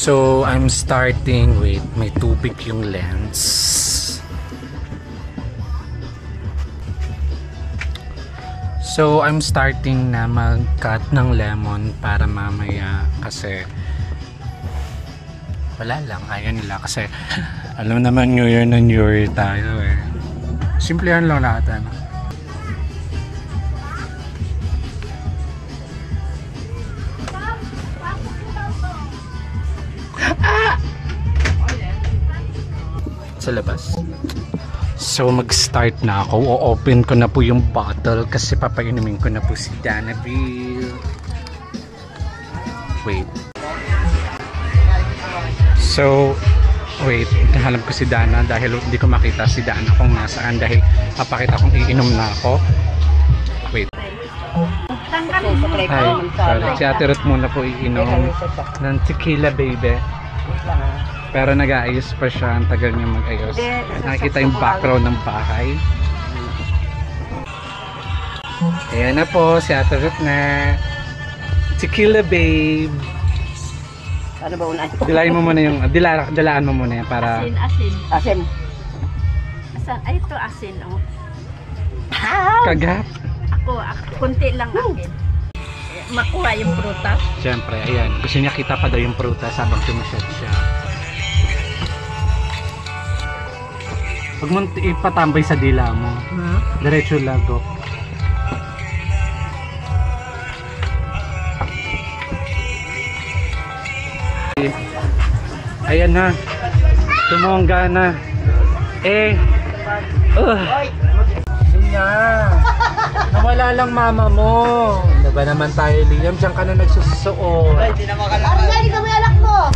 So, I'm starting with may tubig yung lens. So, I'm starting na mag-cut ng lemon para mamaya kasi wala lang, ayaw nila kasi alam naman New Year na New Year tayo eh. Simplihan lang lahat ano. Sa labas. So mag-start na ako. O-open ko na po yung bottle kasi papainumin ko na po si Danaville. Wait. So wait, nahanap ko si Dana dahil hindi ko makita si Dana kung nasaan dahil papakita kong iinom na ako. Wait. Hi, sorry. Si Ate Ruth muna po iinom ng tequila baby. Pero nag-aayos pa siya, ang tagal niya mag-ayos. Nakikita yung background ng bahay. Ayan na po, si Ate Ruth na. Tequila babe. Ano ba unahin? Dilain mo muna yung, dilaan mo muna yan para... Asin. Asan? Ay, ito asin, oh. Kagat. Ako, kunti lang akin. Makuha yung prutas. Siyempre, ayan. Gusto niya kita pa daw yung prutas habang tumaset siya. Huwag mo ipatambay sa dila mo. Diretso lago. Ayan na. Tumongga na. Nawala lang mama mo. Diba naman tayo, Liam? Diyan ka na nagsusuot. Ay, di na makalakad. Ay, kami alak mo!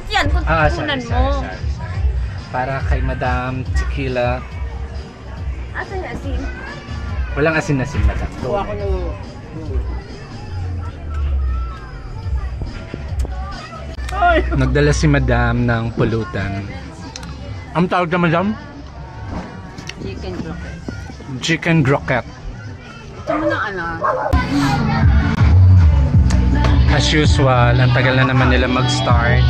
Yan, kung tutunan mo. Para kay Madam Tequila. Asan yung asin? Walang asin-asin, Madam. Kuha ko ng... Nagdala si Madam ng pulutan. Ang tawag na Madam? Chicken croquette. Chicken croquette. Ito mo na ano? As usual, ang tagal na naman nila mag-start.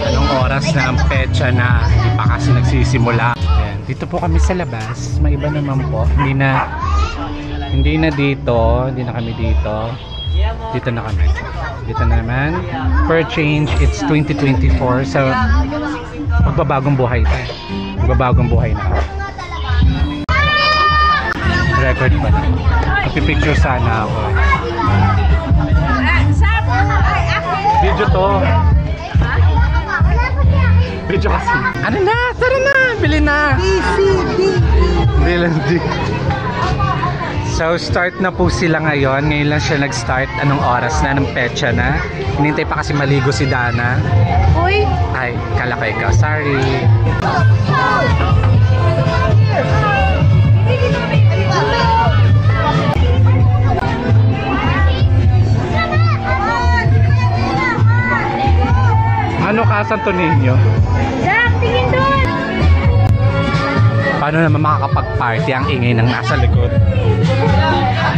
Anong oras na ang petsa na hindi pa kasi nagsisimula. Ayan. Dito po kami sa labas. Maiba naman po. Hindi na dito. Hindi na kami dito. Dito na kami. Dito na naman. Per change, it's 2024. So, magbabagong buhay tayo. Magbabagong buhay na kami. Record pa na. Magpipicture sana ako. Video to. Video kasi. Ano na? Tara na! Bili na! Bili. So, start na po sila ngayon. Ngayon lang siya nag-start. Anong oras na? Anong petsa na? Hinintay pa kasi maligo si Dana. Uy! Ay, kala ko ikaw. Sorry. Ano ka, Santo Niño? Jack, tingin doon! Paano naman makakapag-party ang ingay ng nasa likod?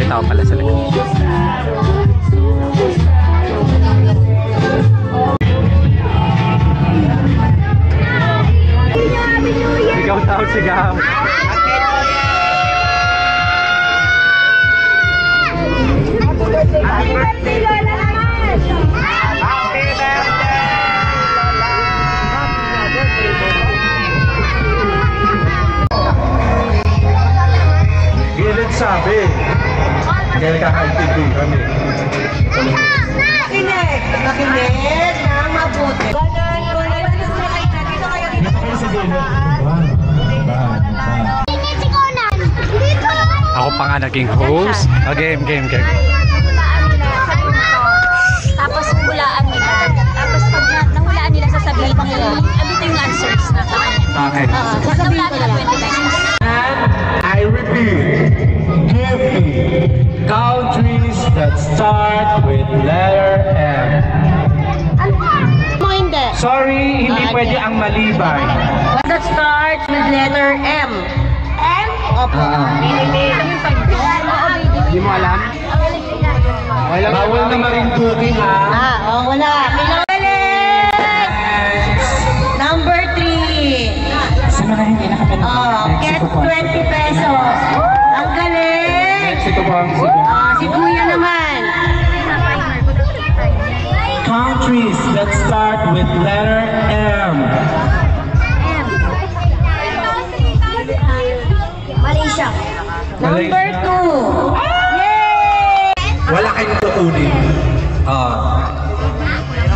Ito pala sa likod. Sigaw tao, sigaw! Happy birthday, Lola! Happy birthday! Gilid sabi. Kaya kakaintindi kami. Nakinig ng mabuti. Ako pa nga naging host. Game. Tapos hulaan nila. Tapos pag nahulaan nila, sasabihin nila, andito yung answers na sa kanya. Okay. I repeat, give me countries that start with letter M. Mo hindi. Sorry, hindi pwede ang malibay. That starts with letter M. M? Opo. Hindi mo alam? Bawal na marindukin ha. Wala. Pinagaling! Number 3. Sa mga hindi nakapanood. Get 20 pesos. Ang galing! Mexico po ang sigo. Si Kuya naman. Countries that start with letter M. Malaysia. Number 2. Yay! Wala kayong tutunin.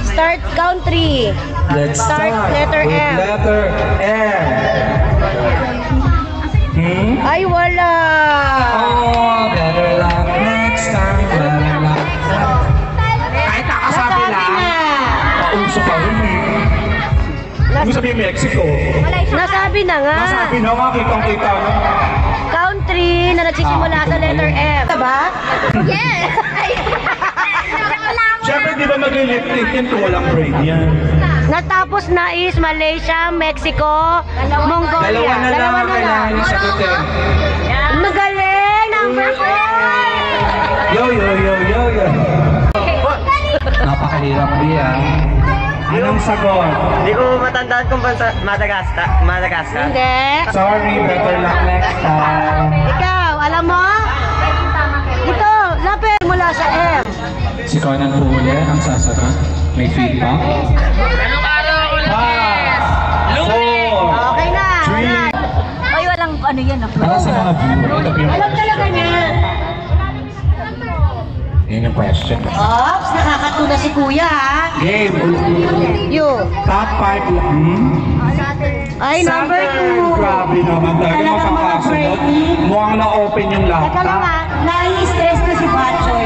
Start country. Let's Start letter with M. letter M. Ay, wala. Oh, better luck next time. Better luck. Kahit nakasabi Nasabi lang. na. Pauso pa rin eh. Ibig sabihin Mexico. Nasabi na nga. Nasabi na nga, kitang-kita na. Country na nagsisimula sa letter M. Diba? Yes! Siyempre, di ba maglilip-tip yan kung walang brain yan? Natapos na is Malaysia, Mexico, Mongolia. Dalawa na lang ang kailangan yung sagutin. Magaling! Number 4! Yo, yo, yo, yo, yo. Napakahirap yan. Anong sagot? Hindi ko matandaan kung bansa Madagascar. Madagascar. Hindi. Sorry, better luck next time. Ikaw, alam mo? Ito, lapit mula sa M. Si Conan po uli ang sasagot. May feedback. 5, 4, Okay na. 3. Ay, walang ano yan. Para sa mga viewer. Alam talaga niya. Yun yung question. Ops, nakakatuna si Kuya ha. Game. You. Top 5. Ay, number 2. Grabe naman talaga Talagang mga makakasunod. brainy. Mukhang na-open yung Teka lang laptop. ha, nai-stress na si Batchoy.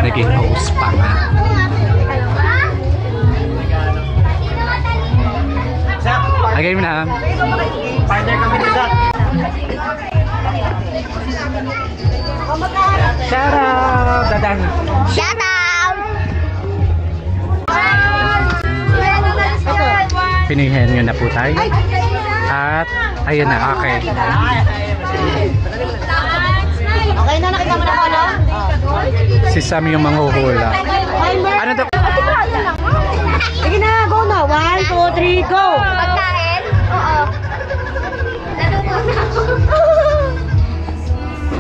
Naging host pa nga. Lagay mo na. Partner kami ni Zach. Shout out! Dadan! Shout out! Pinihen nyo na po tayo. At ayun na, okay. Okay na, nakita mo na ko, no? Si Sam yung manghuhula. Timer. Ano to? Sige na, go na. 1, 2, 3, go! Pagkain? Oo.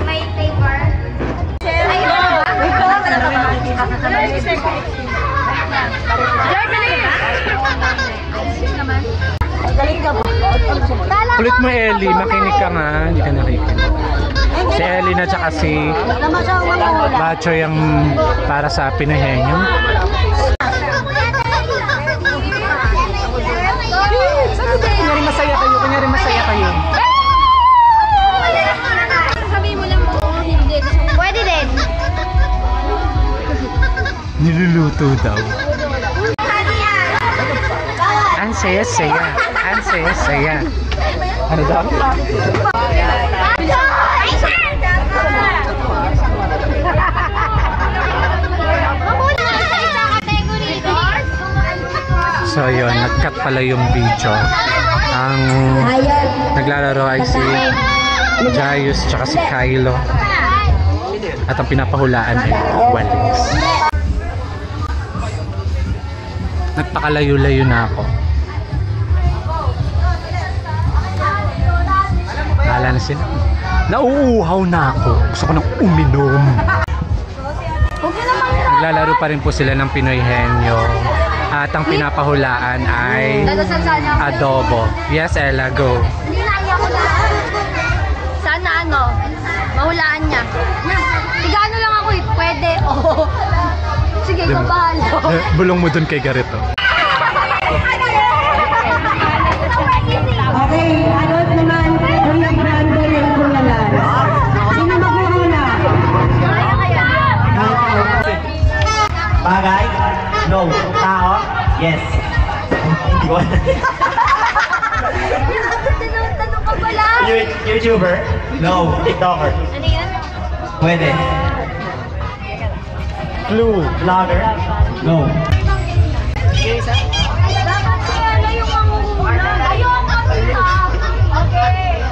May flavor? Ayun. Wait po. Galing ka ba? Kulit mo, Ellie. Makinig ka nga. Hindi ka nakikinig. Si Ellie na tsaka si Naman siya ang manghula. Bacho yung para sa Pinohenyo. Kunyari masaya kayo. Kunyari masaya kayo. Sabihin mo lang mo. Hindi. Pwede din. Niluluto daw. Ang saya-saya. Ang saya-saya. Ano daw? So yun, nag-cut pala yung video. Ang naglalaro ay si Jaius tsaka si Kylo. At ang pinapahulaan ay Walix. Nagpakalayo-layo na ako. Kala na sila. Nauuhaw na ako. Gusto ko nang uminom. Naglalaro pa rin po sila ng Pinoy Henyo. At ang pinapahulaan ay adobo. Yes, Ella, go. Hindi na ayaw ko na. Sana ano, mahulaan niya. Tigano lang ako eh. Pwede. Oo. Sige, ikaw bahala. Bulong mo dun kay Garito. Okay, ano naman? Kuya Brando yung kulalan. Sino maghuhula? Bagay? No. Tao? Yes. Hindi ko. Tanong ka pala. YouTuber? No. TikToker? Ano yan? Pwede. Clue. Vlogger? No. Dapat si Ella yung mangunguna. Ayun, kapita. Okay.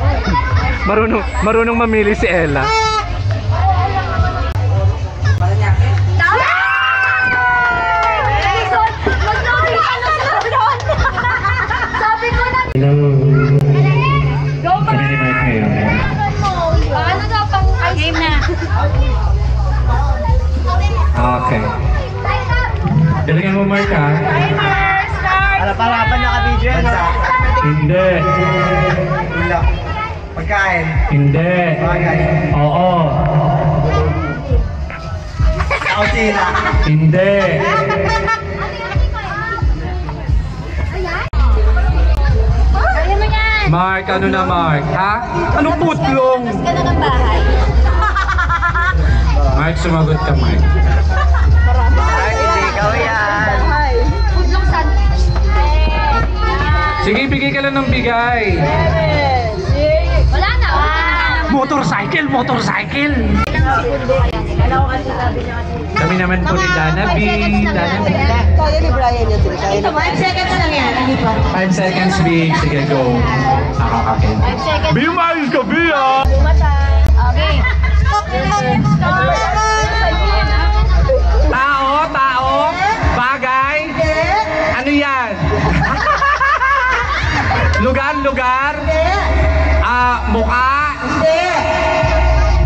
Marunong mamili si Ella. Tama! Jason, mag-lobby ka na sa doon. Sabi ko na. Go ba? Ano daw pang game na? Okay. Galingan mo, Mark, ha? Timer, start! Para naka-video yan, no? Hindi. Wala. Pagkain. Hindi. Bagay. Oo. Sa kusina. Hindi. Kaya mo yan! Mark, ano na, Mark? Ha? Anong putlong? Ka na ng bahay. Mark, sumagot ka, Mark. Ay, hindi ikaw yan. Putlong sandwich. Sige, bigay ka lang ng bigay. Wala na. Motorcycle! Kami naman po ni Dana B. Kaya ni Brian yun. Ito, 5 seconds lang yan. Hindi pa. 5 seconds, B. Sige, go. Ako kakin. 5 seconds. B, maayos ka, B, ah! Okay. Tao, bagay. Ano yan? Lugar. Mukha. Hindi.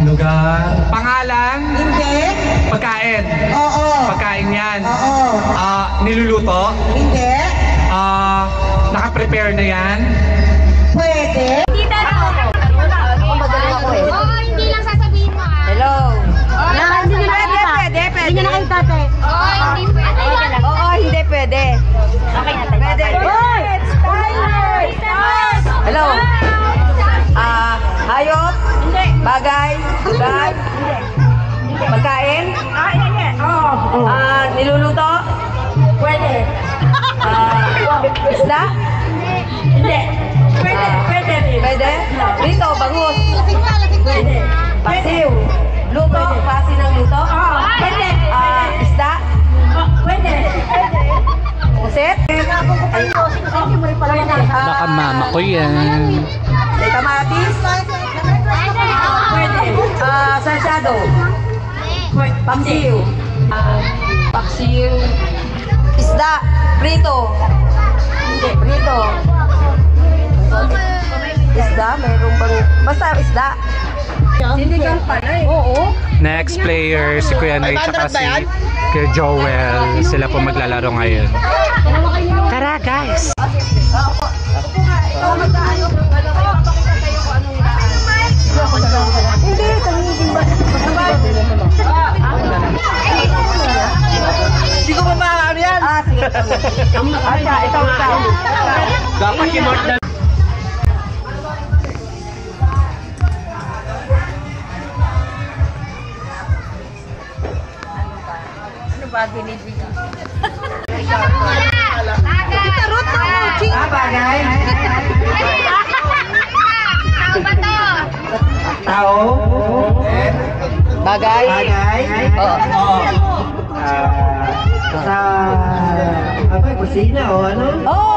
Lugar. Pangalan. Hindi. Pagkain. Oo. Pagkain yan. Oo. Niluluto. Hindi. Naka-prepare na yan. Pwede. Hindi tayo. Oo, hindi lang sasabihin mo ah. Hello. Hindi nyo pwede. Hindi nyo nakita, te. Oo, hindi pwede. Oo, hindi pwede. Okay na Pwede. Hoy! Hello. Hayop? Hindi. Bagay? Lugar? Hindi. Pagkain? Oo. Niluluto? Pwede. Isda? Hindi. Pwede. Pwede? Rito, bangus? Pwede. Pasiw? Luto? Klase ng luto? Pwede. Isda? Pwede. Pusit? Baka mama ko yan. Kamatis? Pwede. Salsado? Paksiw? Paksiw? Isda? Prito? Hindi. Prito? Isda? Mayroong bang... Basta isda. Sinigang pala eh. Oo. Next player, si Kuya Noy tsaka si Kuya Joel. Sila po maglalaro ngayon. Tara, guys! Hindi, tanigin ba? Hindi ko pa makakaano yan. Sige. Ito. Dapat kinort na. Ano ba binibigyan? Tarot na mo, ching. Bagay. Tao ba to? Tao. Bagay? Oo. Sa... kusina o ano? Oo!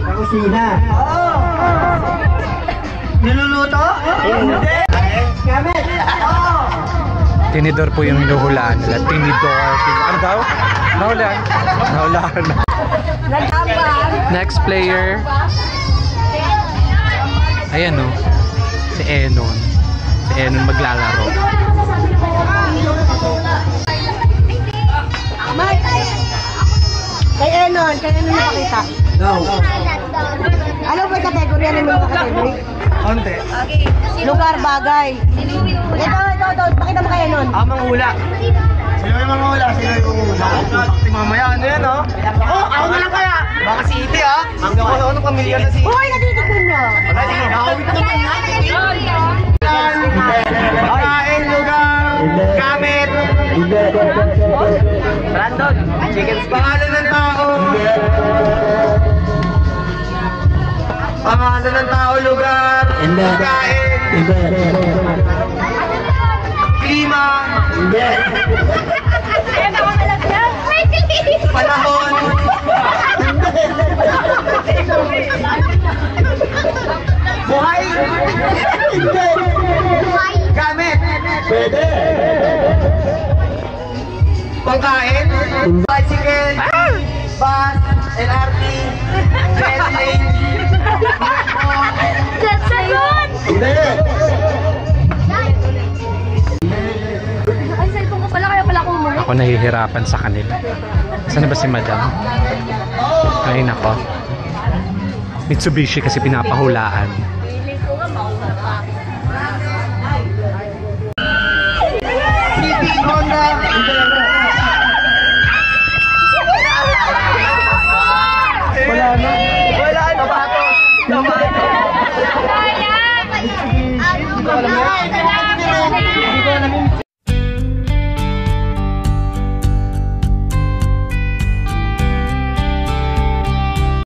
Sa kusina. Oo. Niluluto? Hindi. Gamit. Oo. Tinidor po yung hinuhulaan nila. Tinidor. Ano daw? Nahulaan. Next player. Ayan o. Si Enon. Si Enon maglalaro. Kay Enon nakakita. No. Ano ba yung kategory? Ano yung kategory? Konti. Lugar, bagay. Ito. Pakita mo kay Enon. Manghula. Sino yung manghula? Si mamaya, ano yan, oh? Ako na lang kaya. Baka si Ite, ah. Hanggang ano pamilya na si... Hoy, natitigil nyo. Nakawit naman yan. Pagkain, lugar, gamit. Brandon, chicken spaghetti. Pangalan ng tao. Pangalan ng tao, lugar, pagkain, klima, panahon, buhay, gamit, pagkain, bicycle, bus, LRT, jet plane, That's a yun! Ay, cellphone ko pala, kaya pala ako umuwi. Ako nahihirapan sa kanila. Saan na ba si Madam? Ay nako. Mitsubishi kasi pinapahulaan. Feeling ko nga, mauna pa. City, Honda, wala na, sapatos, Kaya! Ano ba?